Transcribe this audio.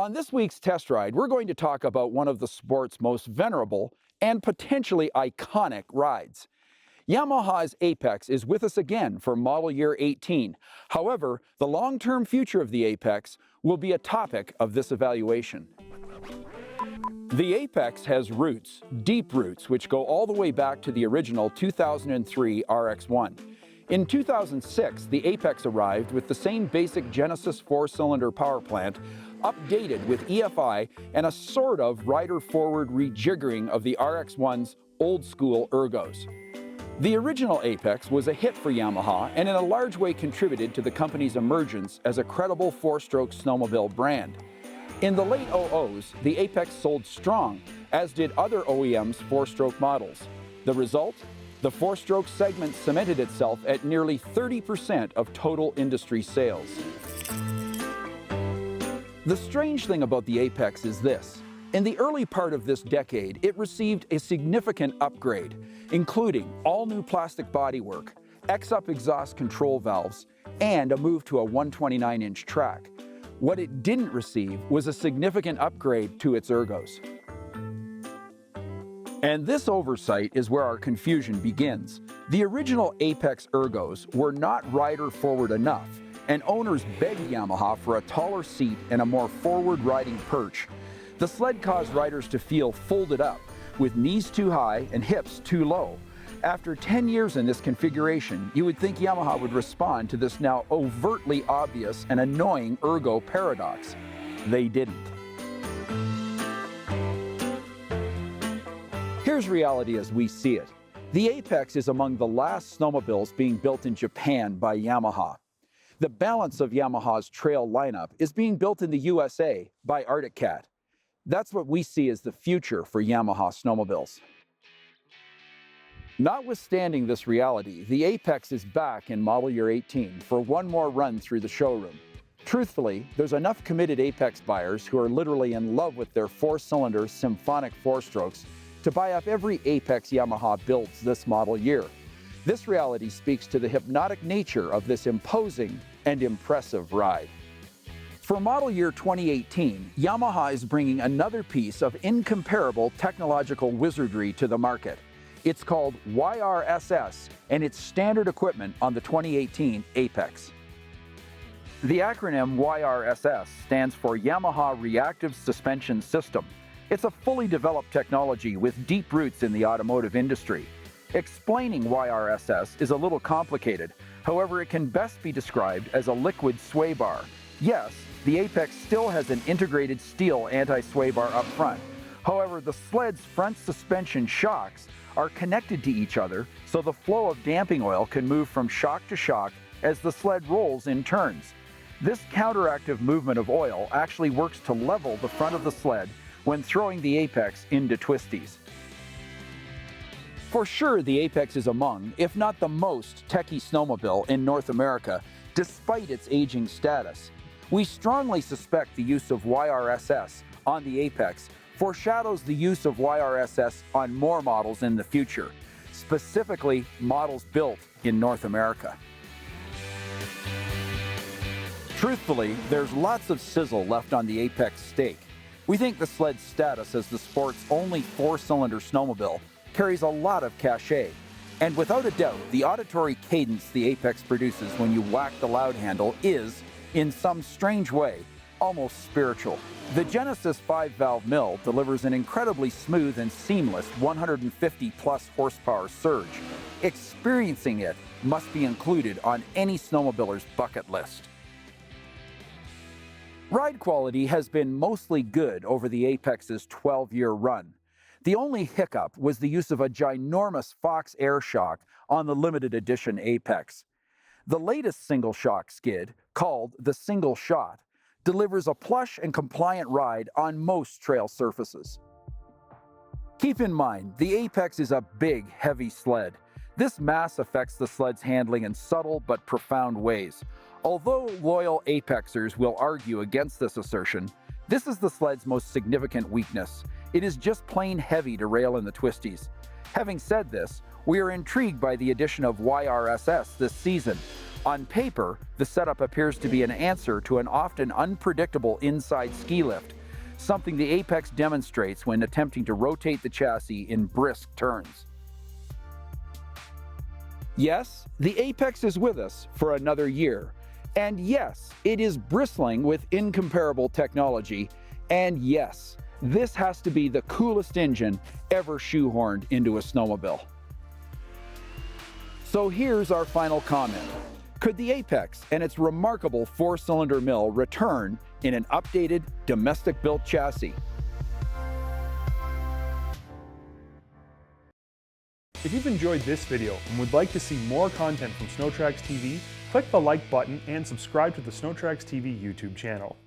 On this week's test ride, we're going to talk about one of the sport's most venerable and potentially iconic rides. Yamaha's Apex is with us again for model year 18. However, the long-term future of the Apex will be a topic of this evaluation. The Apex has roots, deep roots, which go all the way back to the original 2003 RX-1. In 2006, the Apex arrived with the same basic Genesis four-cylinder power plant, updated with EFI and a sort of rider-forward rejiggering of the RX-1's old-school ergos. The original Apex was a hit for Yamaha and in a large way contributed to the company's emergence as a credible four-stroke snowmobile brand. In the late 00s, the Apex sold strong, as did other OEMs' four-stroke models. The result? The four-stroke segment cemented itself at nearly 30% of total industry sales. The strange thing about the Apex is this. In the early part of this decade, it received a significant upgrade, including all-new plastic bodywork, X-up exhaust control valves, and a move to a 129-inch track. What it didn't receive was a significant upgrade to its ergos. And this oversight is where our confusion begins. The original Apex ergos were not rider-forward enough, and owners begged Yamaha for a taller seat and a more forward-riding perch. The sled caused riders to feel folded up, with knees too high and hips too low. After 10 years in this configuration, you would think Yamaha would respond to this now overtly obvious and annoying ergo paradox. They didn't. Here's reality as we see it. The Apex is among the last snowmobiles being built in Japan by Yamaha. The balance of Yamaha's trail lineup is being built in the USA by Arctic Cat. That's what we see as the future for Yamaha snowmobiles. Notwithstanding this reality, the Apex is back in model year 18 for one more run through the showroom. Truthfully, there's enough committed Apex buyers who are literally in love with their four-cylinder symphonic four-strokes to buy up every Apex Yamaha builds this model year. This reality speaks to the hypnotic nature of this imposing and impressive ride. For model year 2018, Yamaha is bringing another piece of incomparable technological wizardry to the market. It's called YRSS, and it's standard equipment on the 2018 Apex. The acronym YRSS stands for Yamaha Reactive Suspension System. It's a fully developed technology with deep roots in the automotive industry. Explaining YRSS is a little complicated. However, it can best be described as a liquid sway bar. Yes, the Apex still has an integrated steel anti-sway bar up front. However, the sled's front suspension shocks are connected to each other, so the flow of damping oil can move from shock to shock as the sled rolls in turns. This counteractive movement of oil actually works to level the front of the sled when throwing the Apex into twisties. For sure, the Apex is among, if not the most, techie snowmobile in North America, despite its aging status. We strongly suspect the use of YRSS on the Apex foreshadows the use of YRSS on more models in the future, specifically models built in North America. Truthfully, there's lots of sizzle left on the Apex steak. We think the sled's status as the sport's only four-cylinder snowmobile carries a lot of cachet. And without a doubt, the auditory cadence the Apex produces when you whack the loud handle is, in some strange way, almost spiritual. The Genesis 5-valve mill delivers an incredibly smooth and seamless 150-plus horsepower surge. Experiencing it must be included on any snowmobiler's bucket list. Ride quality has been mostly good over the Apex's 12-year run. The only hiccup was the use of a ginormous Fox air shock on the limited edition Apex. The latest single shock skid, called the Single Shot, delivers a plush and compliant ride on most trail surfaces. Keep in mind, the Apex is a big, heavy sled. This mass affects the sled's handling in subtle but profound ways. Although loyal Apexers will argue against this assertion, this is the sled's most significant weakness. It is just plain heavy to rail in the twisties. Having said this, we are intrigued by the addition of YRSS this season. On paper, the setup appears to be an answer to an often unpredictable inside ski lift, something the Apex demonstrates when attempting to rotate the chassis in brisk turns. Yes, the Apex is with us for another year. And yes, it is bristling with incomparable technology. And yes, this has to be the coolest engine ever shoehorned into a snowmobile. So here's our final comment. Could the Apex and its remarkable 4-cylinder mill return in an updated, domestic-built chassis? If you've enjoyed this video and would like to see more content from SnowTrax TV, click the like button and subscribe to the SnowTrax TV YouTube channel.